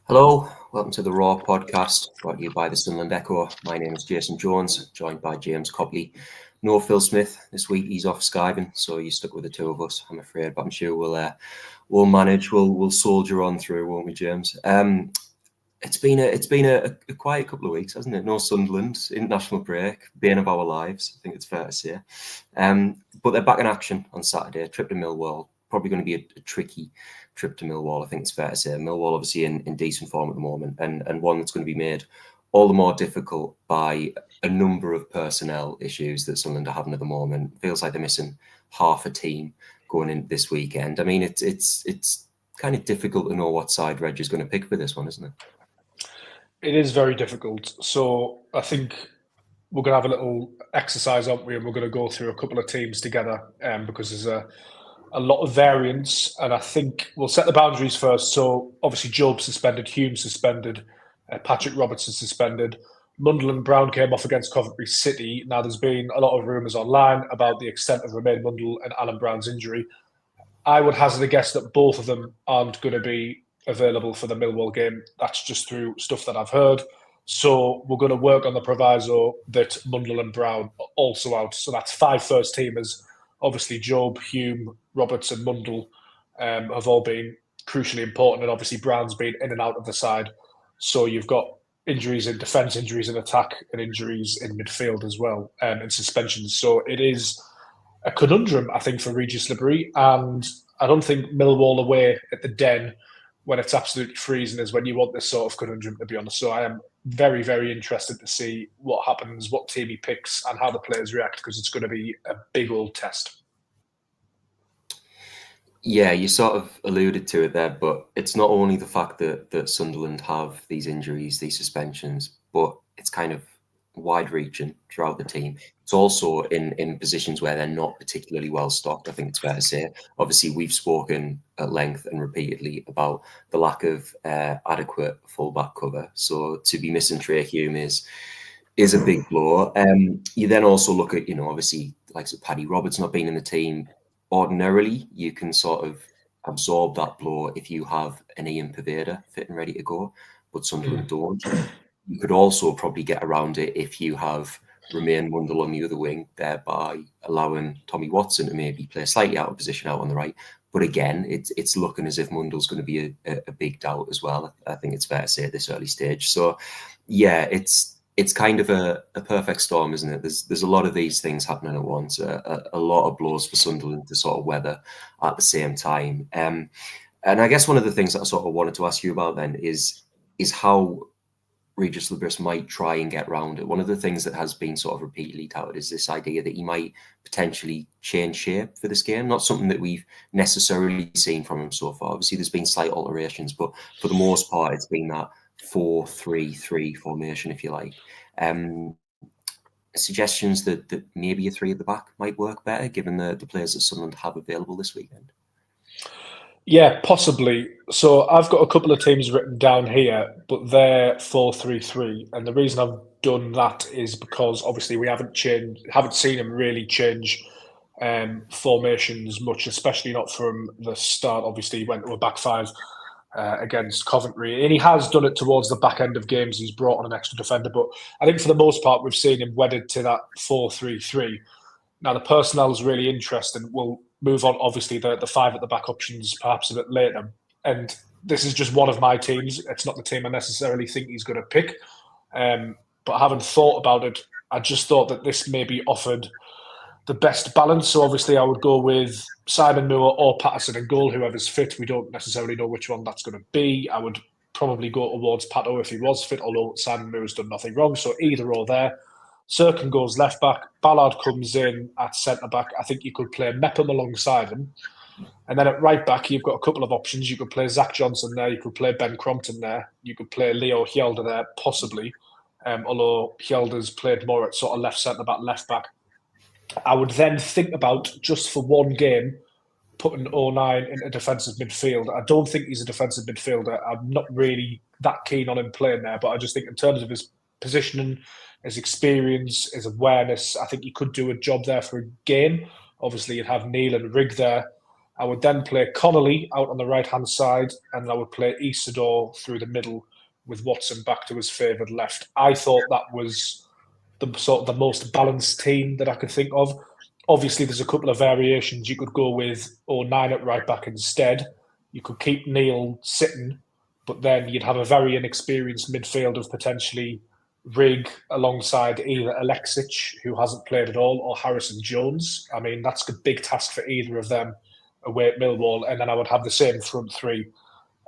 Hello, welcome to the Raw podcast, brought to you by the Sunderland Echo. My name is Jason Jones, joined by James Copley. No Phil Smith this week; he's off skiving, so you're stuck with the two of us, I'm afraid. But I'm sure we'll manage. We'll soldier on through, won't we, James? It's been a quiet couple of weeks, hasn't it? No Sunderland, international break, bane of our lives. I think it's fair to say. But they're back in action on Saturday. Trip to Millwall. Probably going to be a tricky trip to Millwall. I think it's fair to say. Millwall obviously in decent form at the moment, and one that's going to be made all the more difficult by a number of personnel issues that Sunderland are having at the moment. Feels like they're missing half a team going in this weekend. I mean, it's kind of difficult to know what side Reg is going to pick for this one, isn't it? It is very difficult. So I think we're going to have a little exercise, aren't we? And we're going to go through a couple of teams together because there's a lot of variance. And I think we'll set the boundaries first. So obviously Job suspended, Hume suspended, Patrick Robertson suspended. Mundle and Brown came off against Coventry City. Now there's been a lot of rumours online about the extent of Romain Mundle and Alan Brown's injury. I would hazard a guess that both of them aren't going to be available for the Millwall game. That's just through stuff that I've heard. So we're going to work on the proviso that Mundle and Brown are also out. So that's 5 first teamers. Obviously, Job, Hume, Roberts and Mundle have all been crucially important. And obviously, Brown's been in and out of the side. So you've got injuries in defence, injuries in attack, and injuries in midfield as well, and suspensions. So it is a conundrum, I think, for Régis Le Bris. And I don't think Millwall away at the Den when it's absolutely freezing is when you want this sort of conundrum, to be honest. So I am very, very interested to see what happens, what team he picks, and how the players react, because it's going to be a big old test. Yeah, you sort of alluded to it there, but it's not only the fact that Sunderland have these injuries, these suspensions, but it's kind of wide-reaching throughout the team. It's also in positions where they're not particularly well stocked, I think it's fair to say. Obviously, we've spoken at length and repeatedly about the lack of adequate fullback cover. So to be missing Trey Hume is a big blow. You then also look at, obviously, like Paddy Roberts not being in the team. Ordinarily, you can sort of absorb that blow if you have an Ian Pervader fit and ready to go, but Sunderland don't. You could also probably get around it if you have Romain Mundle on the other wing, thereby allowing Tommy Watson to maybe play slightly out of position out on the right. But again, it's looking as if Mundle's going to be a big doubt as well. I think it's fair to say at this early stage. So, yeah, it's kind of a perfect storm, isn't it? There's a lot of these things happening at once, a lot of blows for Sunderland to sort of weather at the same time. And I guess one of the things that I sort of wanted to ask you about then is how Régis Le Bris might try and get round it. One of the things that has been sort of repeatedly touted is this idea that he might potentially change shape for this game. Not something that we've necessarily seen from him so far. Obviously, there's been slight alterations, but for the most part, it's been that 4-3-3 formation, if you like. Suggestions that maybe a 3 at the back might work better, given the players that Sunderland have available this weekend. Yeah, possibly. So I've got a couple of teams written down here, but they're 4-3-3. And the reason I've done that is because obviously we haven't seen him really change formations much, especially not from the start. Obviously, he went to a back 5 against Coventry, and he has done it towards the back end of games. He's brought on an extra defender, but I think for the most part, we've seen him wedded to that 4-3-3. Now, the personnel is really interesting. We'll move on, obviously, the 5 at the back options perhaps a bit later. And this is just one of my teams. It's not the team I necessarily think he's going to pick. But having thought about it, I just thought that this maybe offered the best balance. So obviously I would go with Simon Moore or Patterson in goal, whoever's fit. We don't necessarily know which one that's going to be. I would probably go towards Pato if he was fit, although Simon Moore's done nothing wrong. So either or there. Sirkin goes left back. Ballard comes in at centre back. I think you could play Mepham alongside him. And then at right back, you've got a couple of options. You could play Zach Johnson there. You could play Ben Crompton there. You could play Leo Hjelde there, possibly. Although Hjelde's played more at sort of left centre back, left back. I would then think about, just for one game, putting 09 into defensive midfield. I don't think he's a defensive midfielder. I'm not really that keen on him playing there, but I just think in terms of his positioning, his experience, his awareness, I think he could do a job there for a game. Obviously, you'd have Neil and Rigg there. I would then play Connolly out on the right-hand side, and I would play Isidor through the middle with Watson back to his favoured left. I thought that was the most balanced team that I could think of. Obviously, there's a couple of variations. You could go with 09 at right back instead. You could keep Neil sitting, but then you'd have a very inexperienced midfield of potentially Rigg alongside either Alexic, who hasn't played at all, or Harrison Jones. I mean, that's a big task for either of them away at Millwall. And then I would have the same front three.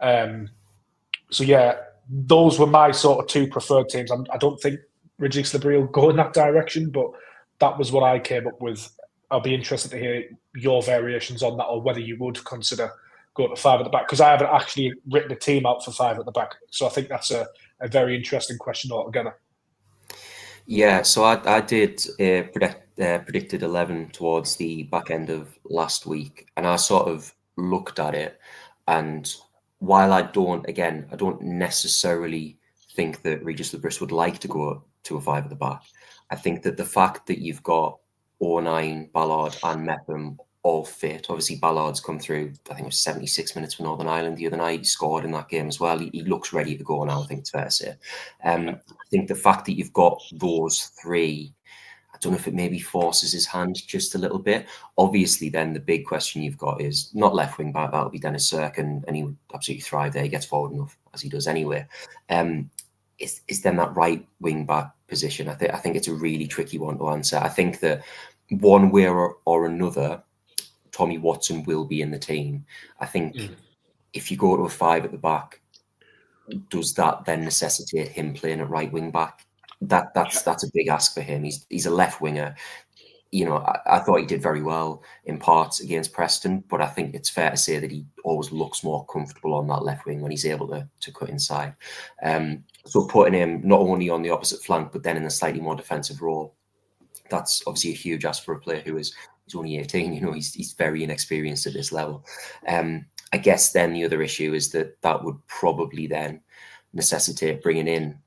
So, yeah, those were my sort of two preferred teams. I don't think Régis Le Bris will go in that direction, but that was what I came up with. I'll be interested to hear your variations on that, or whether you would consider going to five at the back, because I haven't actually written a team out for five at the back. So I think that's a very interesting question altogether. Yeah, so I did predicted 11 towards the back end of last week, and I sort of looked at it, and while I don't necessarily think that Régis Le Bris would like to go to a five at the back, I think that the fact that you've got 09, Ballard and Mepham all fit. Obviously, Ballard's come through, I think it was 76 minutes for Northern Ireland the other night. He scored in that game as well. He looks ready to go now, I think it's fair to say. I think the fact that you've got those three, I don't know if it maybe forces his hand just a little bit. Obviously, then the big question you've got is not left wing back, that'll be Dennis Cirk, and he would absolutely thrive there. He gets forward enough, as he does anyway. Is then that right wing back position? I think it's a really tricky one to answer. I think that one way or another, Tommy Watson will be in the team. I think if you go to a five at the back, does that then necessitate him playing at right wing back? That's a big ask for him. He's a left winger. You know, I thought he did very well in parts against Preston, but I think it's fair to say that he always looks more comfortable on that left wing when he's able to cut inside. So putting him not only on the opposite flank, but then in a slightly more defensive role, that's obviously a huge ask for a player he's only 18. You know, he's very inexperienced at this level. I guess then the other issue is that would probably then necessitate bringing in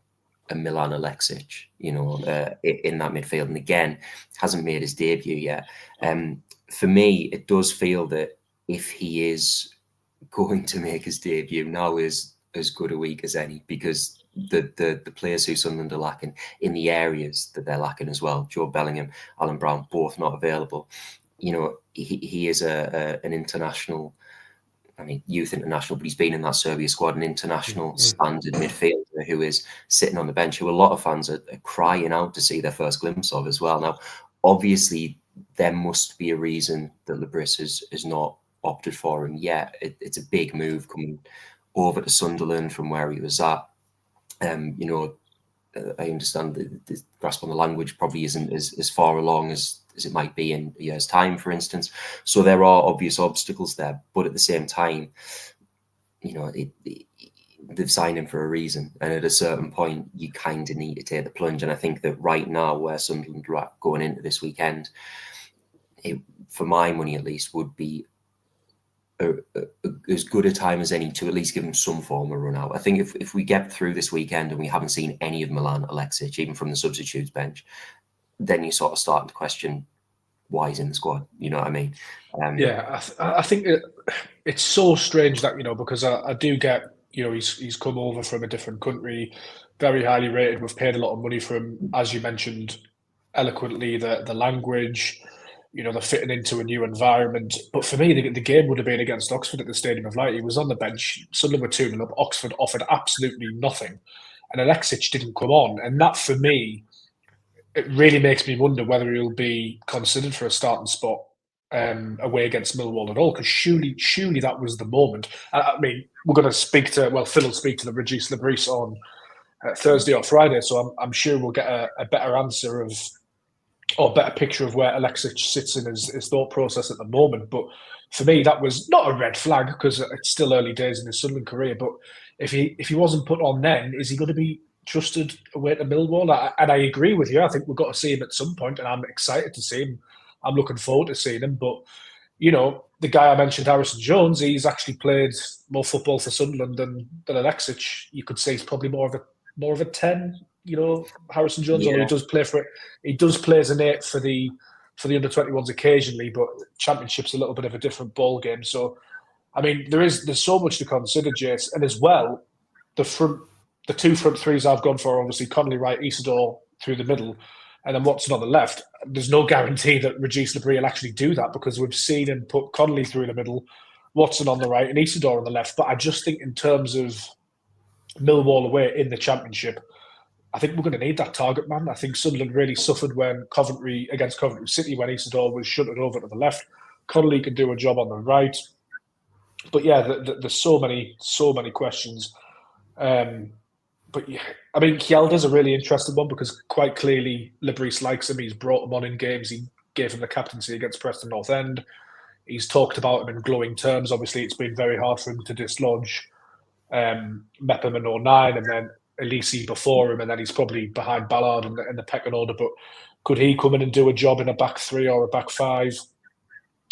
a Milan Alexic, you know, in that midfield. And again, hasn't made his debut yet. For me, it does feel that if he is going to make his debut, now is as good a week as any, because the players who Sunderland are lacking in the areas that they're lacking as well, Joe Bellingham, Alan Brown, both not available. You know, he is an international, I mean, youth international, but he's been in that Serbia squad, an international standard midfielder who is sitting on the bench, who a lot of fans are crying out to see their first glimpse of as well. Now, obviously, there must be a reason that Le Bris has not opted for him yet. It's a big move coming over to Sunderland from where he was at. You know, I understand the grasp on the language probably isn't as far along as it might be in a year's time, for instance. So there are obvious obstacles there, but at the same time, you know, they've signed him for a reason, and at a certain point, you kind of need to take the plunge. And I think that right now, where Sunderland are at going into this weekend, it, for my money at least, would be as good a time as any to at least give him some form of run out. I think if we get through this weekend and we haven't seen any of Milan Alexic, even from the substitutes bench, then you sort of start to question why he's in the squad. You know what I mean? Yeah, I think it's so strange that, you know, because I do get, you know, he's come over from a different country, very highly rated. We've paid a lot of money for him, as you mentioned eloquently, the language, you know, they're fitting into a new environment. But for me, the game would have been against Oxford at the Stadium of Light. He was on the bench. Sunderland were 2-0 up. Oxford offered absolutely nothing. And Alexic didn't come on. And that, for me, it really makes me wonder whether he'll be considered for a starting spot away against Millwall at all. Because surely that was the moment. I mean, we're going to speak to, well, Phil will speak to the Régis Le Bris on Thursday or Friday. So I'm sure we'll get a better answer of, or better picture of where Alexic sits in his thought process at the moment. But for me, that was not a red flag, because it's still early days in his Sunderland career. But if he wasn't put on then, is he going to be trusted away to Millwall? And I agree with you. I think we've got to see him at some point, and I'm excited to see him. I'm looking forward to seeing him. But, you know, the guy I mentioned, Harrison Jones, he's actually played more football for Sunderland than Alexic. You could say he's probably more of a 10. You know, Harrison Jones, although he does play for it. He does play as an 8 for the for the under-21s occasionally, but Championship's a little bit of a different ball game. So, I mean, there's so much to consider, Jace, and as well, the two front threes I've gone for, obviously Connolly right, Isidor through the middle, and then Watson on the left. There's no guarantee that Régis Le Bris will actually do that, because we've seen him put Connolly through the middle, Watson on the right, and Isidor on the left. But I just think in terms of Millwall away in the Championship, I think we're going to need that target man. I think Sunderland really suffered when against Coventry City, when Isidor was shunted over to the left. Connolly can do a job on the right. But yeah, there's so many questions. But yeah, I mean, Kjelda's a really interesting one, because quite clearly Le Bris likes him. He's brought him on in games. He gave him the captaincy against Preston North End. He's talked about him in glowing terms. Obviously, it's been very hard for him to dislodge Mepham in 09, and then Elise before him, and then he's probably behind Ballard in the pecking order. But could he come in and do a job in a back three or a back five?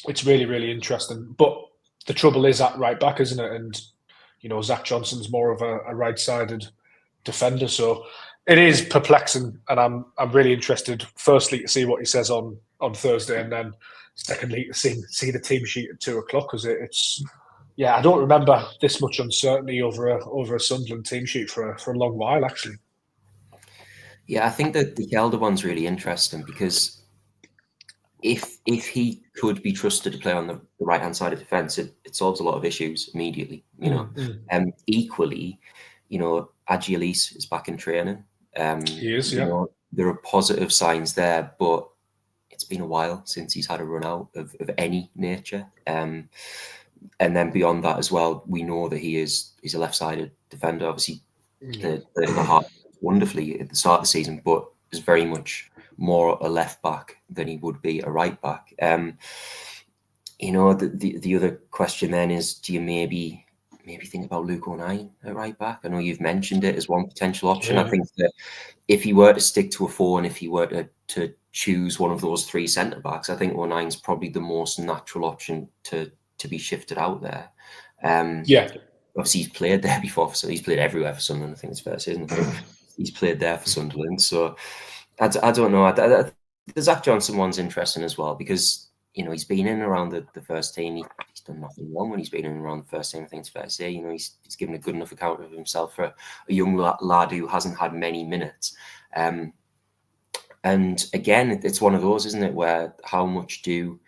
It's really, really interesting. But the trouble is at right back, isn't it? And, you know, Zach Johnson's more of a right-sided defender. So it is perplexing, and I'm really interested, firstly, to see what he says on Thursday, and then secondly, to see the team sheet at 2:00, because it's yeah, I don't remember this much uncertainty over a Sunderland team sheet for a long while, actually. Yeah, I think that the Kjelda one's really interesting, because if he could be trusted to play on the right hand side of defence, it solves a lot of issues immediately. You know, equally, you know, Adji Elise is back in training. He is, yeah. You know, there are positive signs there, but it's been a while since he's had a run out of any nature. And then beyond that as well, we know that he's a left-sided defender. Obviously, the heart wonderfully at the start of the season, but is very much more a left back than he would be a right back. You know, the other question then is, do you maybe think about Luke O'Nien at right back? I know you've mentioned it as one potential option. Yeah. I think that if he were to stick to a 4, and if he were to choose one of those 3 centre backs, I think O'Nien's probably the most natural option to be shifted out there. Obviously he's played there before, so he's played everywhere for Sunderland. I think it's fair to say, isn't it? He's played there for Sunderland, so I don't know. The Zach Johnson one's interesting as well, because, you know, he's been in and around the first team. He's done nothing wrong when he's been in and around the first team. I think it's fair to say. You know, he's given a good enough account of himself for a young lad who hasn't had many minutes. And again, it's one of those, isn't it, where how much do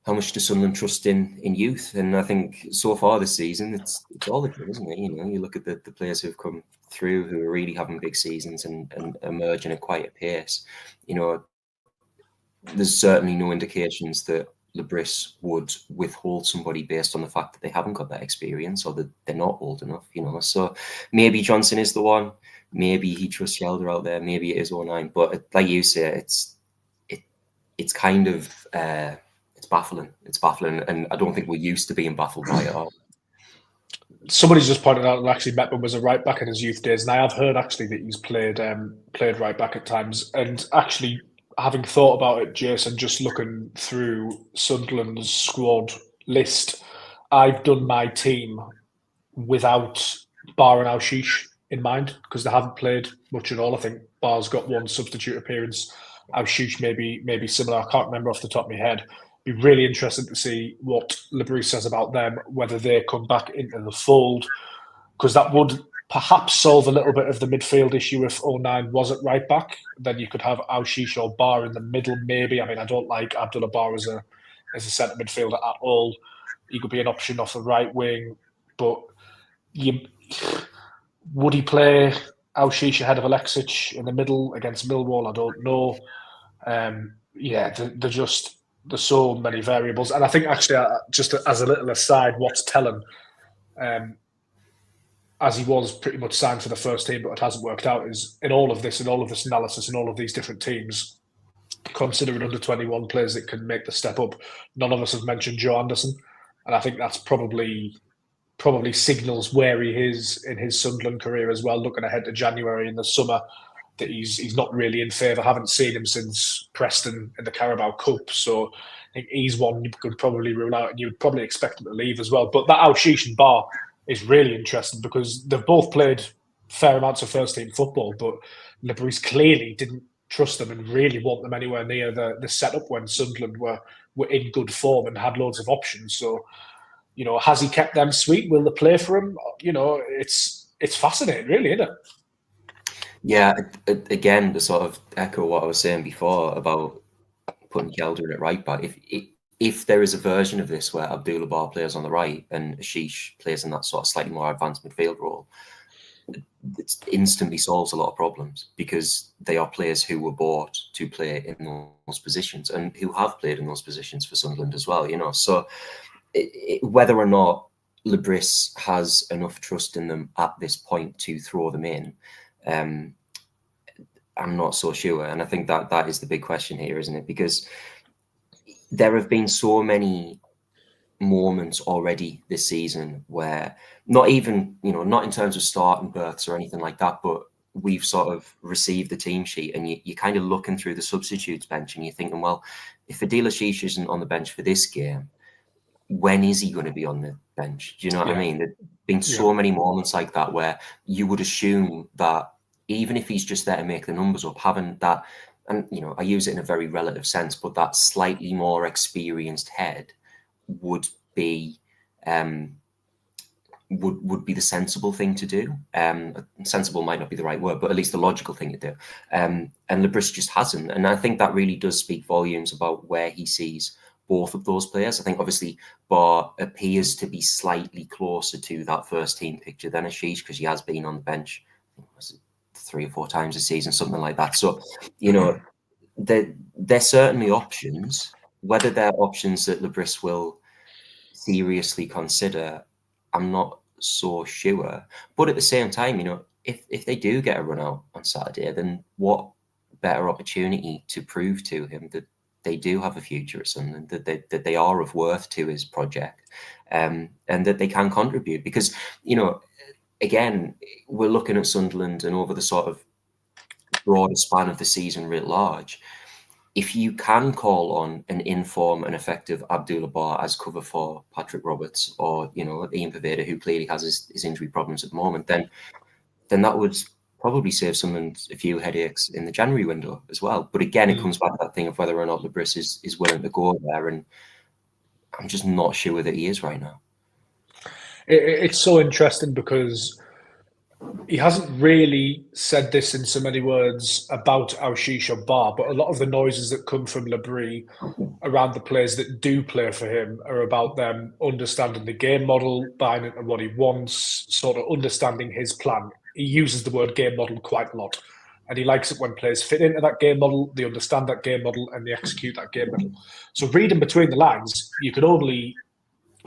Sunderland trust in youth? And I think so far this season, it's all the good, isn't it? You know, you look at the players who've come through who are really having big seasons and emerging at quite a pace. You know, there's certainly no indications that Le Bris would withhold somebody based on the fact that they haven't got that experience, or that they're not old enough, you know. So maybe Johnson is the one. Maybe he trusts Kjelda out there. Maybe it is O'Nien. But like you say, it's kind of it's baffling. It's baffling, and I don't think we're used to being baffled by it all. Somebody's just pointed out that actually Mepham was a right back in his youth days, and I have heard actually that he's played right back at times. And actually, having thought about it, Jason, just looking through Sunderland's squad list, I've done my team without Bar and Aushish in mind, because they haven't played much at all. I think Bar's got 1 substitute appearance. Aushish maybe similar. I can't remember off the top of my head. Be really interested to see what Le Bris says about them, whether they come back into the fold, because that would perhaps solve a little bit of the midfield issue if O'Nien was at right back. Then you could have Aushish or Bar in the middle, maybe. I mean, I don't like Abdullah Bar as a centre midfielder at all. He could be an option off the right wing, but would he play Aushish ahead of Alexic in the middle against Millwall? I don't know. There's so many variables. And I think actually, just as a little aside, what's telling, as he was pretty much signed for the first team, but it hasn't worked out, is in all of this analysis and all of these different teams, considering under 21 players that can make the step up, none of us have mentioned Joe Anderson. And I think that's probably signals where he is in his Sunderland career as well, looking ahead to January in the summer, that he's not really in favour. Haven't seen him since Preston in the Carabao Cup, so I think he's one you could probably rule out, and you would probably expect him to leave as well. But that Aushish and Bar is really interesting, because they've both played fair amounts of first team football, but Le Bris clearly didn't trust them and really want them anywhere near the setup when Sunderland were in good form and had loads of options. So, has he kept them sweet? Will they play for him? It's fascinating, really, isn't it? Yeah, again, to sort of echo what I was saying before about putting Gelder in at right back, if there is a version of this where Abdul Razak plays on the right and Ashish plays in that sort of slightly more advanced midfield role, it instantly solves a lot of problems because they are players who were bought to play in those positions and who have played in those positions for Sunderland as well, So whether or not Le Bris has enough trust in them at this point to throw them in, I'm not so sure. And I think that is the big question here, isn't it? Because there have been so many moments already this season where not even, not in terms of starting berths or anything like that, but we've sort of received the team sheet and you're kind of looking through the substitutes bench and you're thinking, well, if Adil Ashish isn't on the bench for this game, when is he going to be on the bench? Do you know what I mean? There's been so many moments like that where you would assume that even if he's just there to make the numbers up, having that, and I use it in a very relative sense, but that slightly more experienced head would be would be the sensible thing to do. Sensible might not be the right word, but at least the logical thing to do. And Le Bris just hasn't, and I think that really does speak volumes about where he sees both of those players. I think obviously Bar appears to be slightly closer to that first team picture than Ashish because he has been on the bench 3 or 4 times a season, something like that. So, they're certainly options. Whether they're options that Le Bris will seriously consider, I'm not so sure. But at the same time, if they do get a run out on Saturday, then what better opportunity to prove to him that they do have a future at Sunderland, that they are of worth to his project, and that they can contribute. Because, again, we're looking at Sunderland and over the sort of broader span of the season writ large, if you can call on an in-form and effective Abdul Razak as cover for Patrick Roberts or, Ian Pavetta, who clearly has his injury problems at the moment, then that would probably save someone a few headaches in the January window as well. But again, it comes back to that thing of whether or not Le Bris is willing to go there, and I'm just not sure that he is right now. It's so interesting because he hasn't really said this in so many words about Ashish or Bar, but a lot of the noises that come from Le Bris around the players that do play for him are about them understanding the game model, buying into what he wants, sort of understanding his plan. He uses the word game model quite a lot. And he likes it when players fit into that game model, they understand that game model, and they execute that game model. So reading between the lines, you can only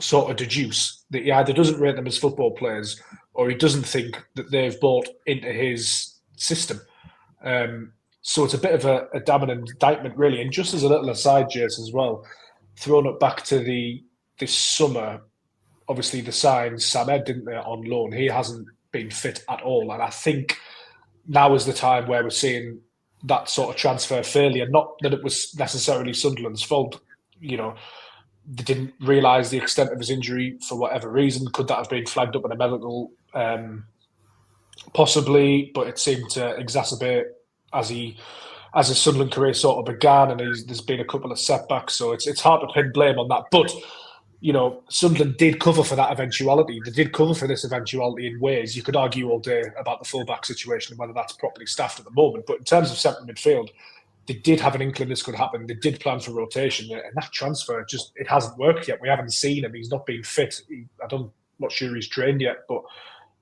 sort of deduce that he either doesn't rate them as football players or he doesn't think that they've bought into his system. So it's a bit of a damning indictment, really. And just as a little aside, Jace, as well, throwing it back to this summer, obviously the signs Samed, didn't they, on loan? He hasn't been fit at all. And I think now is the time where we're seeing that sort of transfer failure. Not that it was necessarily Sunderland's fault, they didn't realise the extent of his injury for whatever reason. Could that have been flagged up in a medical? Possibly, but it seemed to exacerbate as his Sunderland career sort of began, and there's been a couple of setbacks. So it's hard to pin blame on that. But Sunderland did cover for that eventuality. They did cover for this eventuality in ways. You could argue all day about the fullback situation and whether that's properly staffed at the moment. But in terms of centre midfield, they did have an inkling this could happen. They did plan for rotation, and that transfer it hasn't worked yet. We haven't seen him. He's not been fit. I'm not sure he's trained yet, but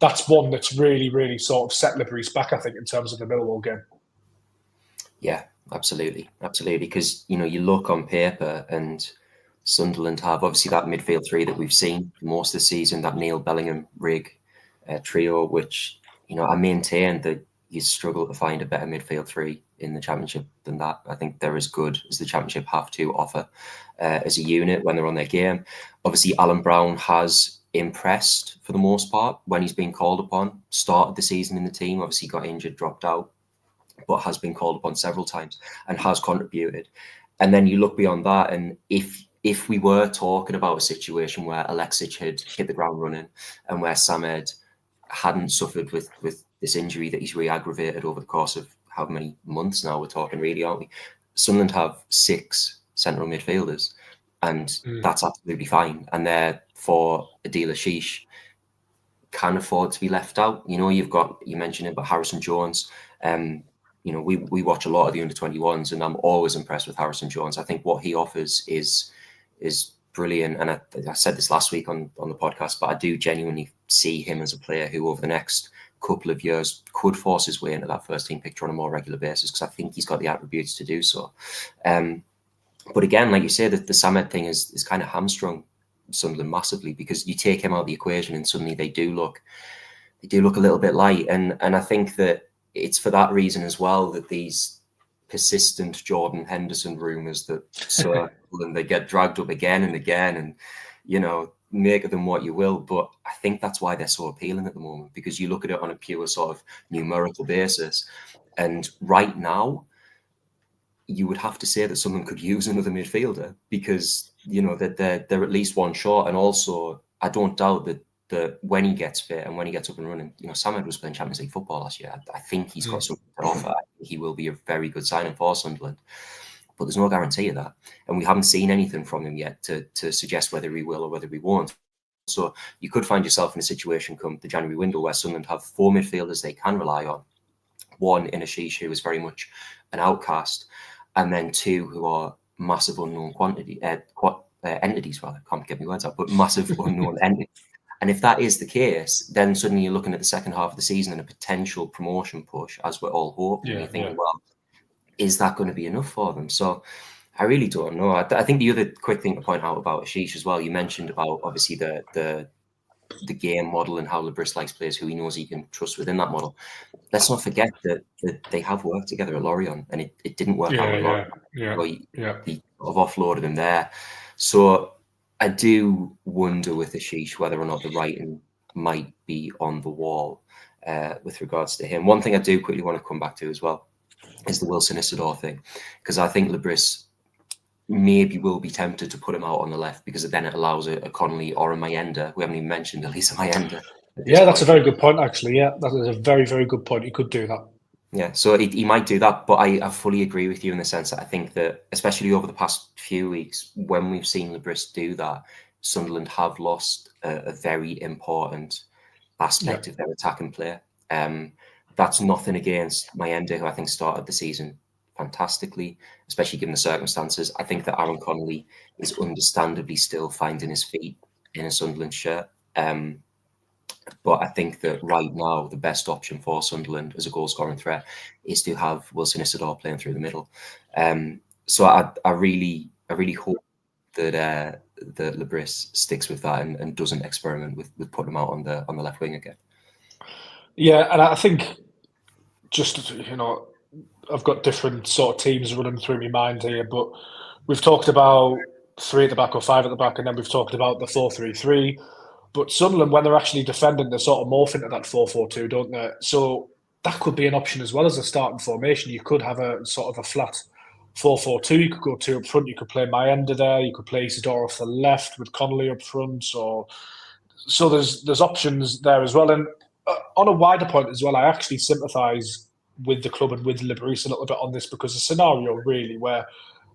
that's one that's really, really sort of set Le Bris back, I think, in terms of the Millwall game. Yeah, absolutely. Because, you look on paper and Sunderland have obviously that midfield three that we've seen for most of the season, that Neil, Bellingham, Rigg trio, which, I maintain that you struggle to find a better midfield three in the Championship than that. I think they're as good as the Championship have to offer as a unit when they're on their game. Obviously, Alan Brown has impressed for the most part when he's been called upon. Started the season in the team, obviously got injured, dropped out, but has been called upon several times and has contributed. And then you look beyond that, and if we were talking about a situation where Alexic had hit the ground running and where Samed hadn't suffered with this injury that he's re-aggravated over the course of how many months now we're talking, really, aren't we? Sunderland have 6 central midfielders, and that's absolutely fine. And therefore, Adil Ashish can afford to be left out. You know, you mentioned it, but Harrison Jones. You know, we watch a lot of the under-21s, and I'm always impressed with Harrison Jones. I think what he offers is brilliant. And I said this last week on the podcast, but I do genuinely see him as a player who over the next couple of years could force his way into that first team picture on a more regular basis, because I think he's got the attributes to do so. But again, like you say, the Samed thing is kind of hamstrung Sunderland massively, because you take him out of the equation and suddenly they do look a little bit light. And I think that it's for that reason as well that these persistent Jordan Henderson rumours that circle and they get dragged up again and again, and, you know, make of them what you will. But I think that's why they're so appealing at the moment, because you look at it on a pure sort of numerical basis. And right now, you would have to say that someone could use another midfielder, because, you know, that they're at least one short. And also, I don't doubt that when he gets fit and when he gets up and running, you know, Samed was playing Champions League football last year. I think he's got something to offer. I think he will be a very good signing for Sunderland. But there's no guarantee of that. And we haven't seen anything from him yet to suggest whether he will or whether he won't. So you could find yourself in a situation come the January window where Sunderland have 4 midfielders they can rely on. 1 in Ashish, who is very much an outcast, and then 2 who are massive unknown entities, rather. Can't get my words out, but massive unknown entities. And if that is the case, then suddenly you're looking at the second half of the season and a potential promotion push, as we're all hoping. You're thinking, well, is that going to be enough for them? So I really don't know. I think the other quick thing to point out about Ashish as well, you mentioned about obviously the game model and how Le Bris likes players who he knows he can trust within that model. Let's not forget that they have worked together at Lorient, and it didn't work out at Lorient. He sort of offloaded him there. So I do wonder with Ashish whether or not the writing might be on the wall with regards to him. One thing I do quickly want to come back to as well is the Wilson Isidor thing, because I think Le Bris maybe will be tempted to put him out on the left, because then it allows a Connolly or a Mayenda. We haven't even mentioned Elisa Mayenda. Yeah, that's a very good point, actually. Yeah, that is a very, very good point. He could do that. Yeah, so he might do that, but I fully agree with you in the sense that I think that, especially over the past few weeks, when we've seen Le Bris do that, Sunderland have lost a very important aspect of their attacking play. That's nothing against Mayenda, who I think started the season fantastically, especially given the circumstances. I think that Aaron Connolly is understandably still finding his feet in a Sunderland shirt. But I think that right now, the best option for Sunderland as a goal-scoring threat is to have Wilson Isidor playing through the middle. So I really hope that Le Bris sticks with that and doesn't experiment with putting him out on the left wing again. Yeah, and I think just, you know, I've got different sort of teams running through my mind here, but we've talked about 3 at the back or 5 at the back, and then we've talked about the 4-3-3. But Sunderland, when they're actually defending, they sort of morph into that 4-4-2, don't they? So that could be an option as well as a starting formation. You could have a sort of a flat 4-4-2. You could go 2 up front. You could play Mayenda there. You could play Isidor off the left with Connolly up front. So there's options there as well. And on a wider point as well, I actually sympathise with the club and with Le Bris a little bit on this, because a scenario really where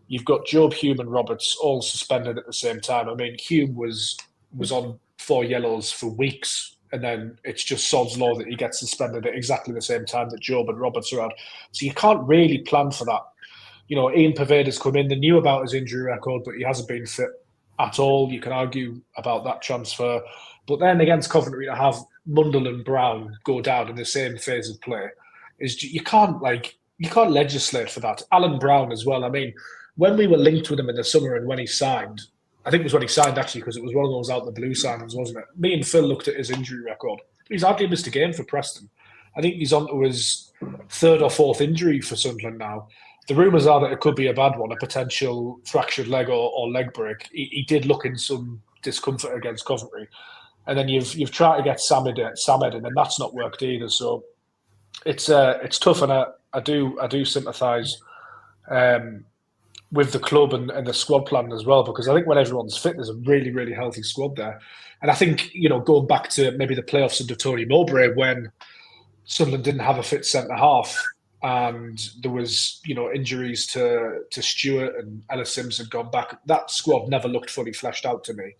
you've got Jobe, Hume and Roberts all suspended at the same time. I mean, Hume was on 4 yellows for weeks, and then it's just sod's law that he gets suspended at exactly the same time that Jobe and Roberts are out. So you can't really plan for that. You know, Ian Pervader's come in. They knew about his injury record, but he hasn't been fit at all. You can argue about that transfer. But then against Coventry, to have Mundell and Brown go down in the same phase of play, is you can't legislate for that. Alan Brown as well. I mean, when we were linked with him in the summer and when he signed, I think it was when he signed actually, because it was one of those out the blue signings, wasn't it? Me and Phil looked at his injury record. He's hardly missed a game for Preston. I think he's on to his 3rd or 4th injury for Sunderland now. The rumours are that it could be a bad one, a potential fractured leg or leg break. He did look in some discomfort against Coventry. And then you've tried to get Samed in, and that's not worked either. So it's tough, and I do sympathise with the club and the squad plan as well, because I think when everyone's fit, there's a really, really healthy squad there. And I think, you know, going back to maybe the playoffs under Tony Mowbray, when Sunderland didn't have a fit centre-half, and there was, injuries to Stewart, and Ellis Sims had gone back. That squad never looked fully fleshed out to me.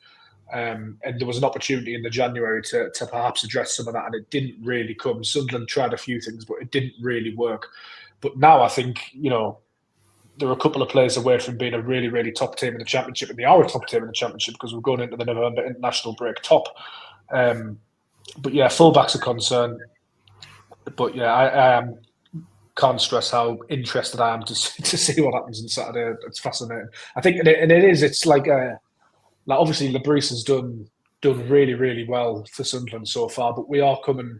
And there was an opportunity in the January to perhaps address some of that, and it didn't really come. Sunderland tried a few things, but it didn't really work. But now I think, there are a couple of players away from being a really, really top team in the Championship, and they are a top team in the Championship because we're going into the November international break top. But yeah, fullbacks are concerned. But yeah, I can't stress how interested I am to see what happens on Saturday. It's fascinating. I think, and it is. It's like obviously Le Bris has done really, really well for Sunderland so far, but we are coming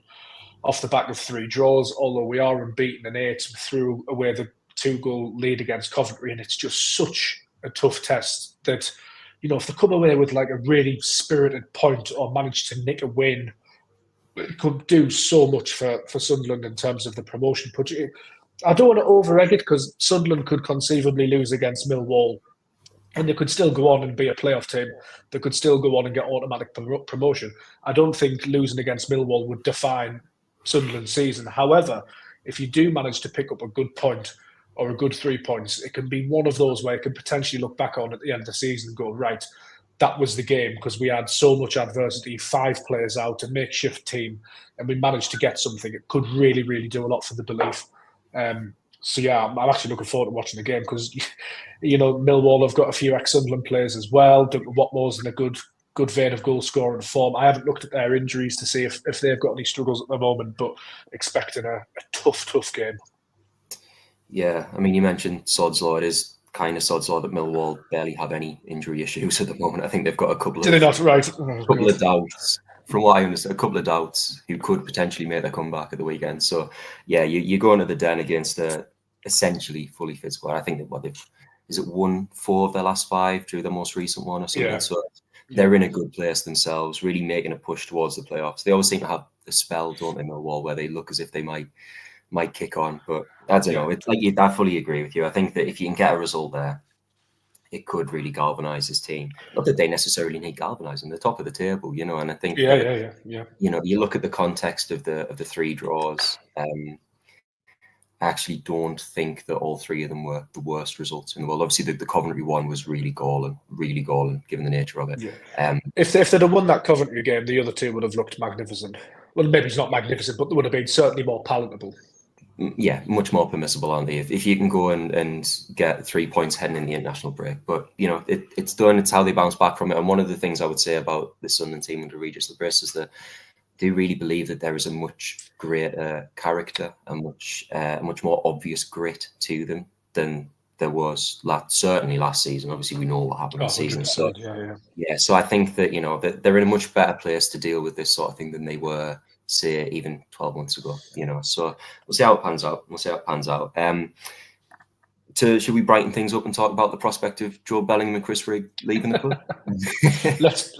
off the back of 3 draws, although we are unbeaten in 8, threw away the 2-goal lead against Coventry, and it's just such a tough test that, if they come away with like a really spirited point or manage to nick a win, it could do so much for Sunderland in terms of the promotion push. I don't want to over-egg it because Sunderland could conceivably lose against Millwall, and they could still go on and be a playoff team. They could still go on and get automatic promotion. I don't think losing against Millwall would define Sunderland's season. However, if you do manage to pick up a good point or a good 3 points, it can be one of those where you can potentially look back on at the end of the season and go, right, that was the game because we had so much adversity, 5 players out, a makeshift team, and we managed to get something. It could really, really do a lot for the belief. So yeah, I'm actually looking forward to watching the game because, Millwall have got a few ex-Sunderland players as well. Duncan Watmore's in a good vein of goal scoring form. I haven't looked at their injuries to see if they've got any struggles at the moment, but expecting a tough game. Yeah, I mean, you mentioned sod's law. It is kind of sod's law that Millwall barely have any injury issues at the moment. I think they've got a couple of... Did they not? Right. Couple of doubts. From what I understand, a couple of doubts who could potentially make their comeback at the weekend. So, yeah, you go into the Den against a essentially fully fit squad. I think they've won 4 of their last 5 through their most recent one or something. Yeah. So they're in a good place themselves, really making a push towards the playoffs. They always seem to have a spell, don't they, Millwall, where they look as if they might kick on. But I don't know. It's like I fully agree with you. I think that if you can get a result there, it could really galvanise this team. Not that they necessarily need galvanising; they're top of the table, And I think, yeah. You look at the context of the 3 draws. I actually don't think that all 3 of them were the worst results in the world. Obviously, the Coventry one was really galling, given the nature of it. Yeah. If they'd have won that Coventry game, the other 2 would have looked magnificent. Well, maybe it's not magnificent, but they would have been certainly more palatable. Yeah, much more permissible, aren't they? If you can go and get 3 points heading in the international break. But, it's done. It's how they bounce back from it. And one of the things I would say about the Sunderland team under Régis Le Bris is that they really believe that there is a much greater character, a much more obvious grit to them than there was certainly last season. Obviously, we know what happened last season. So, so I think that, that they're in a much better place to deal with this sort of thing than they were, say, even 12 months ago, So we'll see how it pans out. Should we brighten things up and talk about the prospect of Joe Bellingham and Chris Rigg leaving the club? Let's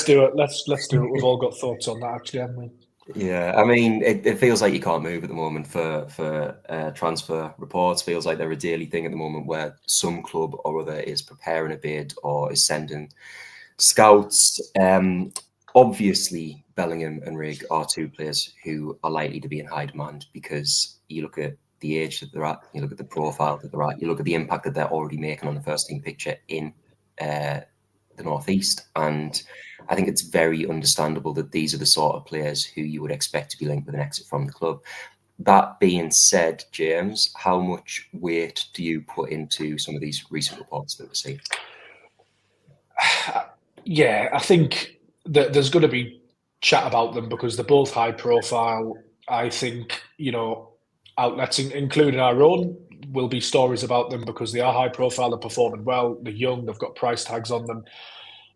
do it. Let's do it. We've all got thoughts on that, actually, haven't we? Yeah, I mean, it feels like you can't move at the moment for transfer reports. Feels like they're a daily thing at the moment where some club or other is preparing a bid or is sending scouts. Obviously, Bellingham and Rigg are 2 players who are likely to be in high demand because you look at the age that they're at, you look at the profile that they're at, you look at the impact that they're already making on the first team picture in the Northeast. And I think it's very understandable that these are the sort of players who you would expect to be linked with an exit from the club. That being said, James, how much weight do you put into some of these recent reports that we're seeing? Yeah, I think that there's going to be chat about them because they're both high profile. I think, outlets, including our own, will be stories about them because they are high profile, they're performing well, they're young, they've got price tags on them.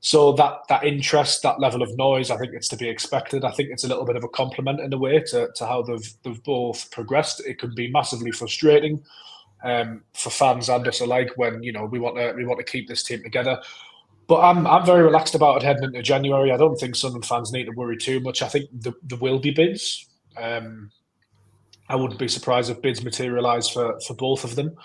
So that interest, that level of noise, I think it's to be expected. I think it's a little bit of a compliment in a way to how they've both progressed. It can be massively frustrating for fans and us alike when we want to keep this team together. But I'm very relaxed about it heading into January. I don't think Sunderland fans need to worry too much. I think there will be bids. I wouldn't be surprised if bids materialise for both of them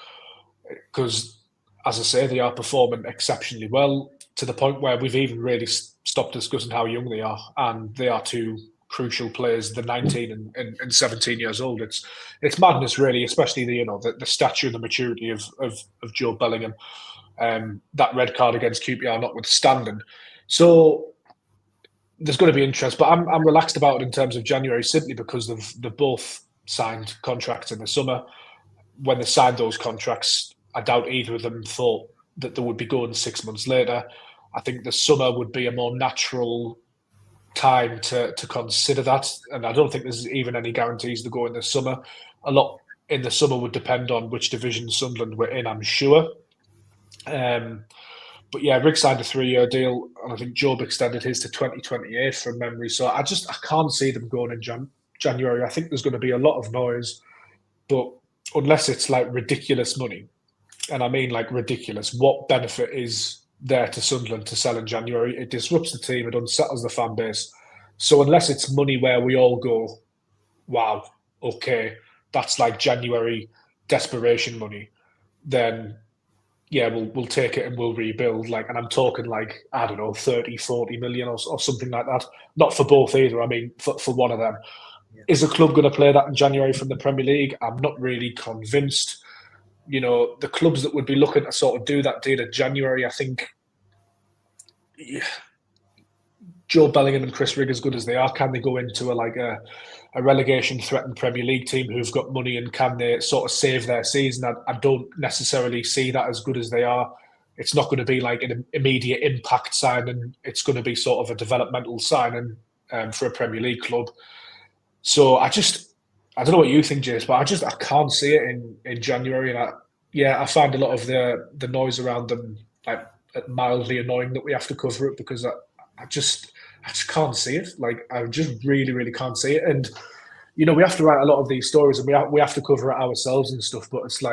because, as I say, they are performing exceptionally well to the point where we've even really stopped discussing how young they are, and they are 2 crucial players than 19 and 17 years old. It's madness, really, especially the stature and the maturity of Joe Bellingham. That red card against QPR notwithstanding. So there's going to be interest, but I'm relaxed about it in terms of January simply because they've both signed contracts in the summer. When they signed those contracts, I doubt either of them thought that they would be going 6 months later. I think the summer would be a more natural time to consider that, and I don't think there's even any guarantees to go in the summer. A lot in the summer would depend on which division Sunderland were in, I'm sure. But yeah, Rigg signed a 3-year deal, and I think Job extended his to 2028 from memory. So I can't see them going in January. I think there's going to be a lot of noise, but unless it's like ridiculous money, and I mean like ridiculous, what benefit is there to Sunderland to sell in January? It disrupts the team, it unsettles the fan base. So unless it's money where we all go, wow, okay, that's like January desperation money, then yeah, we'll take it and we'll rebuild. And I'm talking I don't know, 30, 40 million or something like that. Not for both either. I mean, for one of them. Yeah. Is the club going to play that in January from the Premier League? I'm not really convinced. The clubs that would be looking to sort of do that deal in January, I think Joe Bellingham and Chris Rigg, as good as they are, can they go into a relegation threatened Premier League team who've got money, and can they sort of save their season? I don't necessarily see that as good as they are. It's not going to be like an immediate impact signing. It's going to be sort of a developmental signing for a Premier League club. So I don't know what you think, Jace, but I can't see it in January. And I find a lot of the noise around them mildly annoying that we have to cover it, because I just can't see it. I just really, really can't see it. And, we have to write a lot of these stories, and we have to cover it ourselves and stuff. But it's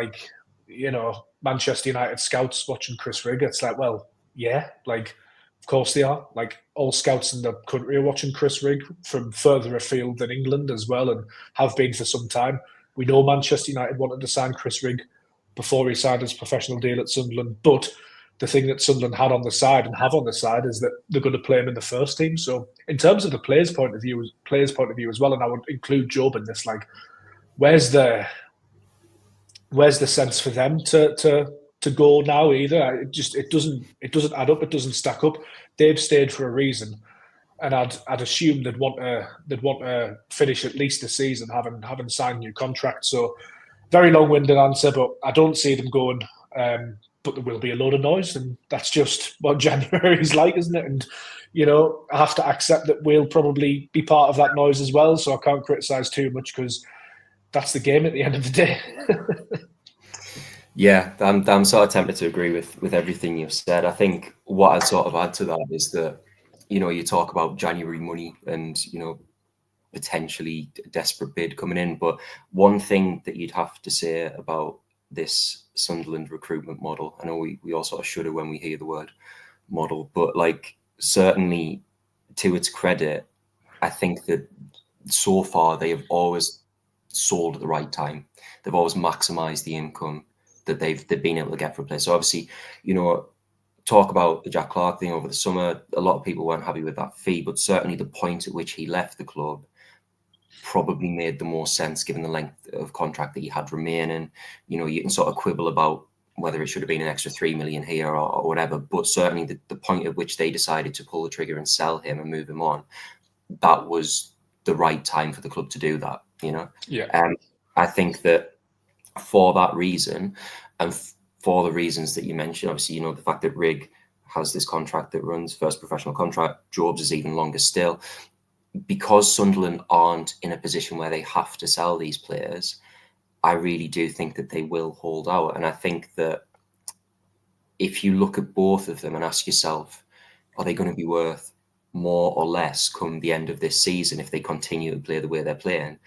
Manchester United scouts watching Chris Rigg. It's well, yeah, of course they are. All scouts in the country are watching Chris Rigg from further afield than England as well, and have been for some time. We know Manchester United wanted to sign Chris Rigg before he signed his professional deal at Sunderland, but the thing that Sunderland had on the side and have on the side is that they're going to play him in the first team. So in terms of the players' point of view as well, and I would include Job in this, where's the sense for them to go now either? It doesn't add up. It doesn't stack up. They've stayed for a reason, and I'd assume they'd want to finish at least the season having signed new contracts. So very long-winded answer, but I don't see them going. But there will be a load of noise, and that's just what January is like, isn't it? And, I have to accept that we'll probably be part of that noise as well, so I can't criticise too much, because that's the game at the end of the day. Yeah, I'm sort of tempted to agree with everything you've said. I think what I'd sort of add to that is that, you talk about January money and, potentially desperate bid coming in. But one thing that you'd have to say about this Sunderland recruitment model, I know we all sort of shudder when we hear the word model, but certainly to its credit, I think that so far they have always sold at the right time. They've always maximised the income that they've been able to get for a player. So obviously, talk about the Jack Clark thing over the summer. A lot of people weren't happy with that fee, but certainly the point at which he left the club probably made the most sense given the length of contract that he had remaining. You can sort of quibble about whether it should have been an extra 3 million here or whatever, but certainly the point at which they decided to pull the trigger and sell him and move him on, that was the right time for the club to do that, Yeah. I think that for that reason, and for the reasons that you mentioned, obviously, the fact that Rigg has this contract that runs, first professional contract, Job's is even longer still, because Sunderland aren't in a position where they have to sell these players, I really do think that they will hold out. And I think that if you look at both of them and ask yourself, are they going to be worth more or less come the end of this season if they continue to play the way they're playing,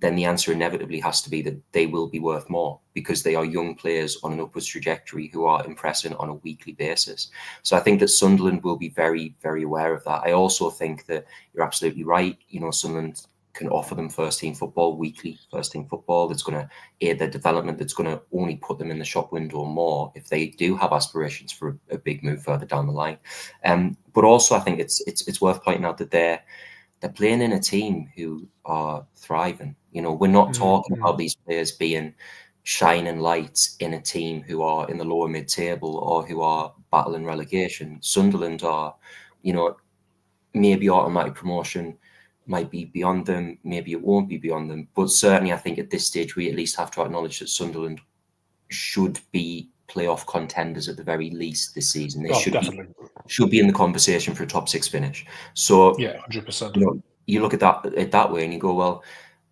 then the answer inevitably has to be that they will be worth more, because they are young players on an upwards trajectory who are impressing on a weekly basis. So I think that Sunderland will be very, very aware of that. I also think that you're absolutely right. Sunderland can offer them first-team football, weekly first-team football that's going to aid their development, that's going to only put them in the shop window more if they do have aspirations for a big move further down the line. But also I think it's worth pointing out that they're playing in a team who are thriving. You know, we're not talking about these players being shining lights in a team who are in the lower mid-table or who are battling relegation. Sunderland are, you know, maybe automatic promotion might be beyond them, maybe it won't be beyond them. But certainly I think at this stage we at least have to acknowledge that Sunderland should be playoff contenders at the very least this season. They should be in the conversation for a top 6 finish. So yeah, 100%. You know, you look at that way and you go, well,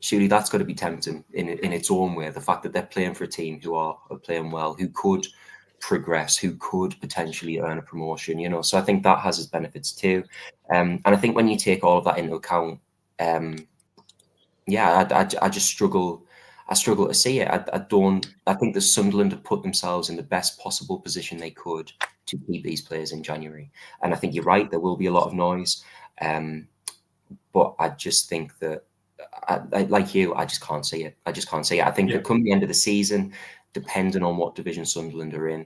surely that's got to be tempting in its own way. The fact that they're playing for a team who are playing well, who could progress, who could potentially earn a promotion, you know. So I think that has its benefits too. And I think when you take all of that into account, I just struggle. I struggle to see it. I think the Sunderland have put themselves in the best possible position they could to keep these players in January. And I think you're right. There will be a lot of noise. But I just think that, like you, I just can't see it. I think that come the end of the season, depending on what division Sunderland are in,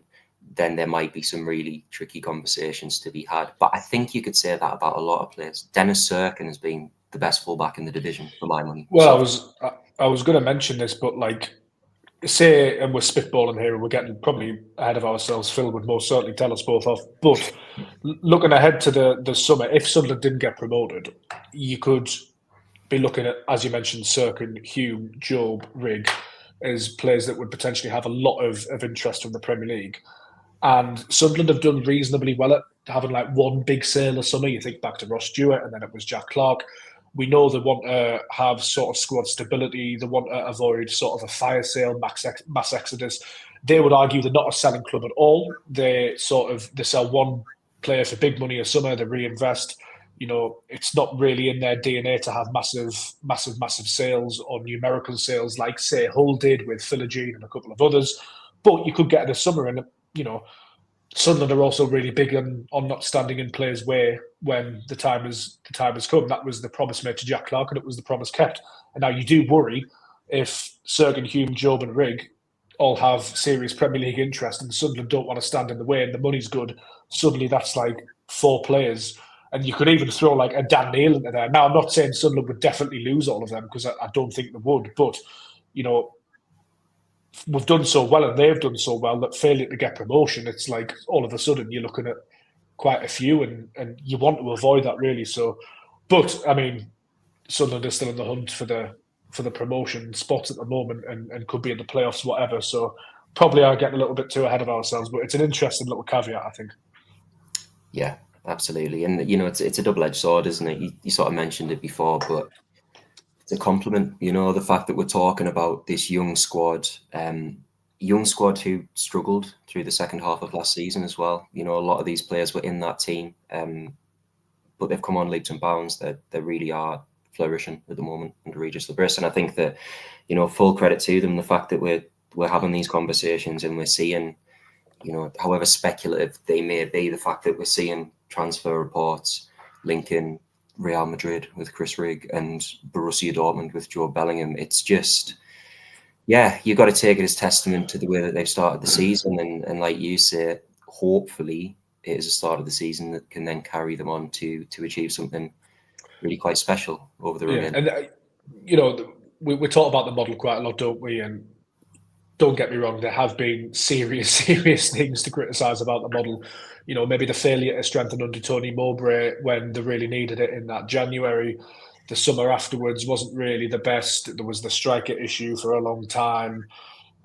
then there might be some really tricky conversations to be had. But I think you could say that about a lot of players. Dennis Serkin has been the best fullback in the division, for my money. Well, I was going to mention this, but like, say, and we're spitballing here, and we're getting probably ahead of ourselves. Phil would most certainly tell us both off. But looking ahead to the summer, if Sunderland didn't get promoted, you could be looking at, as you mentioned, Serkin, Hume, Job, Rigg, as players that would potentially have a lot of interest from the Premier League. And Sunderland have done reasonably well at having like one big sale a summer. You think back to Ross Stewart, and then it was Jack Clark. We know they want to have sort of squad stability. They want to avoid sort of a fire sale, mass exodus. They would argue they're not a selling club at all. They sell one player for big money a summer. They reinvest. You know, it's not really in their DNA to have massive sales or numerical sales like, say, Hull did with Philogene and a couple of others. But you could get it a summer, and you know, Sunderland are also really big on not standing in players' way when the time has come. That was the promise made to Jack Clark, and it was the promise kept. And now you do worry if Sergen, Hume, Job, and Rigg all have serious Premier League interest, and Sunderland don't want to stand in the way, and the money's good. Suddenly, that's like 4 players, and you could even throw like a Dan Neil into there. Now, I'm not saying Sunderland would definitely lose all of them, because I don't think they would, but you know, we've done so well and they've done so well that failure to get promotion, it's like all of a sudden you're looking at quite a few, and you want to avoid that really. So, but I mean, Sunderland is still in the hunt for the promotion spots at the moment, and could be in the playoffs, whatever. So probably are getting a little bit too ahead of ourselves, but it's an interesting little caveat, I think. Yeah, absolutely. And you know, it's a double-edged sword, isn't it? You sort of mentioned it before, but it's a compliment, you know, the fact that we're talking about this young squad who struggled through the second half of last season as well. You know, a lot of these players were in that team, but they've come on leaps and bounds. They really are flourishing at the moment under Régis Le Bris, and I think that, you know, full credit to them, the fact that we're having these conversations and we're seeing, you know, however speculative they may be, the fact that we're seeing transfer reports linking Real Madrid with Chris Rigg and Borussia Dortmund with Joe Bellingham. It's just, yeah, you've got to take it as testament to the way that they've started the season. And like you say, hopefully it is a start of the season that can then carry them on to achieve something really quite special over the remainder. And, you know, we talk about the model quite a lot, don't we? And don't get me wrong, there have been serious things to criticise about the model. You know, maybe the failure to strengthen under Tony Mowbray when they really needed it in that January. The summer afterwards wasn't really the best. There was the striker issue for a long time.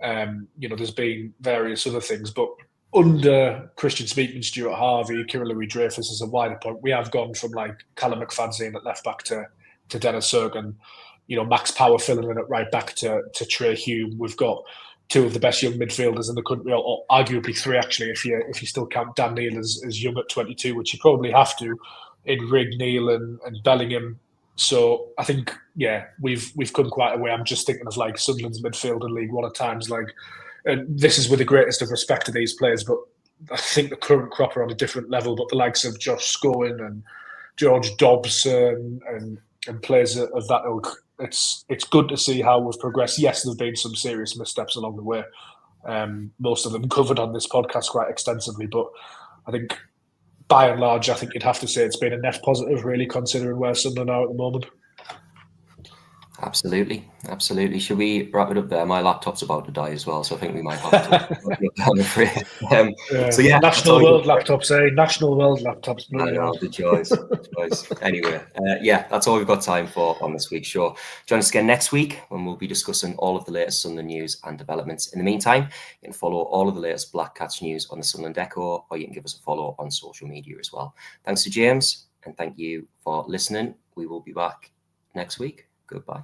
You know, there's been various other things. But under Christian Speakman, Stuart Harvey, Kieran Louis-Dreyfus as a wider point, we have gone from like Callum McFadzean at left back to Dennis Sergen. You know, Max Power filling in at right back to Trey Hume. We've got 2 of the best young midfielders in the country, or arguably 3 actually, if you still count Dan Neil as young at 22, which you probably have to, in Rigg, Neil and Bellingham. So I think, yeah, we've come quite a way. I'm just thinking of like Sunderland's midfield in League One at times, like, and this is with the greatest of respect to these players, but I think the current crop are on a different level. But the likes of Josh Scowen and George Dobson and players of that ilk, it's good to see how we've progressed. Yes, there've been some serious missteps along the way. Most of them covered on this podcast quite extensively, but I think by and large, I think you'd have to say it's been a net positive, really, considering where Sunderland are at the moment. Absolutely. Should we wrap it up there? My laptop's about to die as well, so I think we might have to. I'm afraid. So yeah, national world laptops, National world laptops. I know, the joys. Anyway, that's all we've got time for on this week's show. Join us again next week when we'll be discussing all of the latest Sunderland news and developments. In the meantime, you can follow all of the latest Black Cats news on the Sunderland Echo, or you can give us a follow on social media as well. Thanks to James, and thank you for listening. We will be back next week. Goodbye.